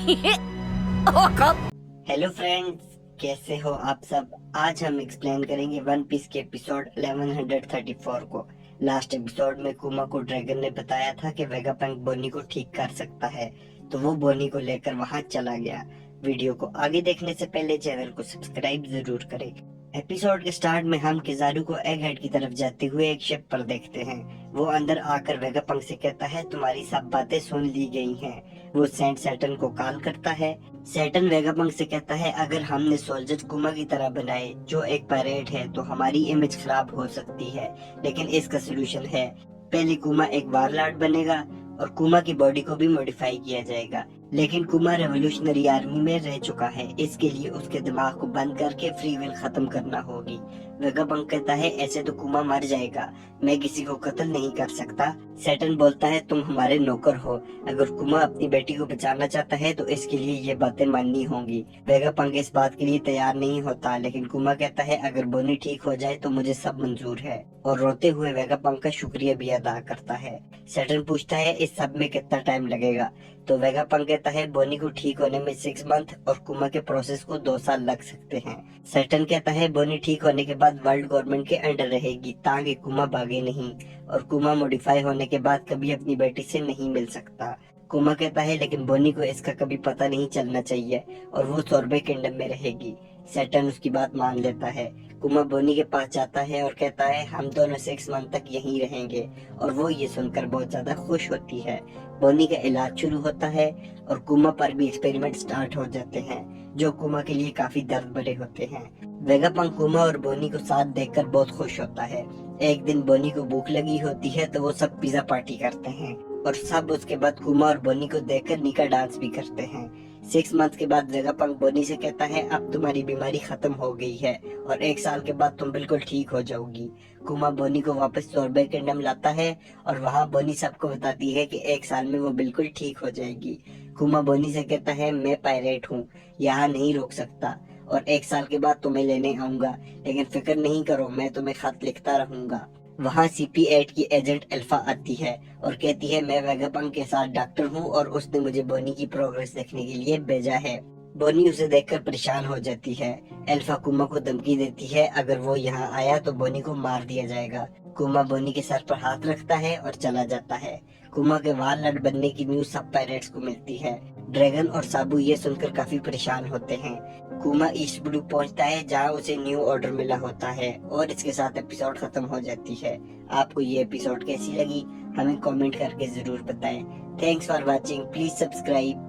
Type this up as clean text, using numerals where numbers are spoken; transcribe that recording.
Hello friends, कैसे हो आप सब। आज हम एक्सप्लेन करेंगे वन पीस के एपिसोड 1134 को। लास्ट एपिसोड में कुमा को ड्रैगन ने बताया था कि वेगापंक बोनी को ठीक कर सकता है, तो वो बोनी को लेकर वहां चला गया। वीडियो को आगे देखने से पहले चैनल को सब्सक्राइब जरूर करें। एपिसोड के स्टार्ट में हम किजारू को एग हेड की तरफ जाते हुए एक शिप पर देखते हैं। वो अंदर आकर वेगापंक से कहता है तुम्हारी सब बातें सुन ली गई हैं। वो सेंट सैटर्न को कॉल करता है। सैटर्न वेगापंक से कहता है अगर हमने सोल्जर कुमा की तरह बनाए जो एक पैरेट है तो हमारी इमेज खराब हो सकती है, लेकिन इसका सोल्यूशन है। पहले कुमा एक वारलॉर्ड बनेगा और कुमा की बॉडी को भी मॉडिफाई किया जाएगा, लेकिन कुमा रेवोल्यूशनरी आर्मी में रह चुका है, इसके लिए उसके दिमाग को बंद करके फ्री विल खत्म करना होगी। वेगापंक कहता है ऐसे तो कुमा मर जाएगा, मैं किसी को कत्ल नहीं कर सकता। सैटर्न बोलता है तुम हमारे नौकर हो, अगर कुमा अपनी बेटी को बचाना चाहता है तो इसके लिए ये बातें माननी होंगी। वेगापंक इस बात के लिए तैयार नहीं होता, लेकिन कुमा कहता है अगर बोनी ठीक हो जाए तो मुझे सब मंजूर है, और रोते हुए वेगापंक का शुक्रिया भी अदा करता है। सैटर्न पूछता है इस सब में कितना टाइम लगेगा, तो वेगापंक कहता है बोनी को ठीक होने में 6 मंथ और कुमा के प्रोसेस को 2 साल लग सकते हैं। सैटर्न कहता है बोनी ठीक होने के बाद वर्ल्ड गवर्नमेंट के अंडर रहेगी ताकि कुमा भागे नहीं, और कुमा मॉडिफाई होने के बाद कभी अपनी बेटी से नहीं मिल सकता। कुमा कहता है लेकिन बोनी को इसका कभी पता नहीं चलना चाहिए और वो सोर्बे किंगडम में रहेगी। सैटर्न उसकी बात मान लेता है। कुमा बोनी के पास जाता है और कहता है हम दोनों 6 मंथ तक यहीं रहेंगे, और वो ये सुनकर बहुत ज्यादा खुश होती है। बोनी का इलाज शुरू होता है और कुमा पर भी एक्सपेरिमेंट स्टार्ट हो जाते हैं, जो कुमा के लिए काफी दर्द भरे होते हैं। वेगापंक कुमा और बोनी को साथ देखकर बहुत खुश होता है। एक दिन बोनी को भूख लगी होती है तो वो सब पिज्जा पार्टी करते हैं, और सब उसके बाद कुमा और बोनी को देखकर निका डांस भी करते हैं। 6 मंथ के बाद वेगापंक बोनी से कहता है अब तुम्हारी बीमारी खत्म हो गई है और 1 साल के बाद तुम बिल्कुल ठीक हो जाओगी। कुमा बोनी को वापस सोर्बे किंगडम लाता है और वहाँ बोनी सबको बताती है कि 1 साल में वो बिल्कुल ठीक हो जाएगी। कुमा बोनी से कहता है मैं पायरेट हूँ, यहाँ नहीं रोक सकता, और 1 साल के बाद तुम्हें लेने आऊंगा, लेकिन फिक्र नहीं करो मैं तुम्हें खत लिखता रहूंगा। वहाँ CP8 की एजेंट अल्फा आती है और कहती है मैं वेगापंक के साथ डॉक्टर हूँ और उसने मुझे बोनी की प्रोग्रेस देखने के लिए भेजा है। बोनी उसे देखकर परेशान हो जाती है। अल्फा कुमा को धमकी देती है अगर वो यहाँ आया तो बोनी को मार दिया जाएगा। कुमा बोनी के सर पर हाथ रखता है और चला जाता है। कुमा के वारलॉर्ड बनने की न्यूज सब पायरेट्स को मिलती है। ड्रैगन और साबू ये सुनकर काफी परेशान होते हैं। कुमा ईस्ट ब्लू पहुंचता है जहां उसे न्यू ऑर्डर मिला होता है, और इसके साथ एपिसोड खत्म हो जाती है। आपको ये एपिसोड कैसी लगी हमें कमेंट करके जरूर बताएं। Thanks for watching, please subscribe.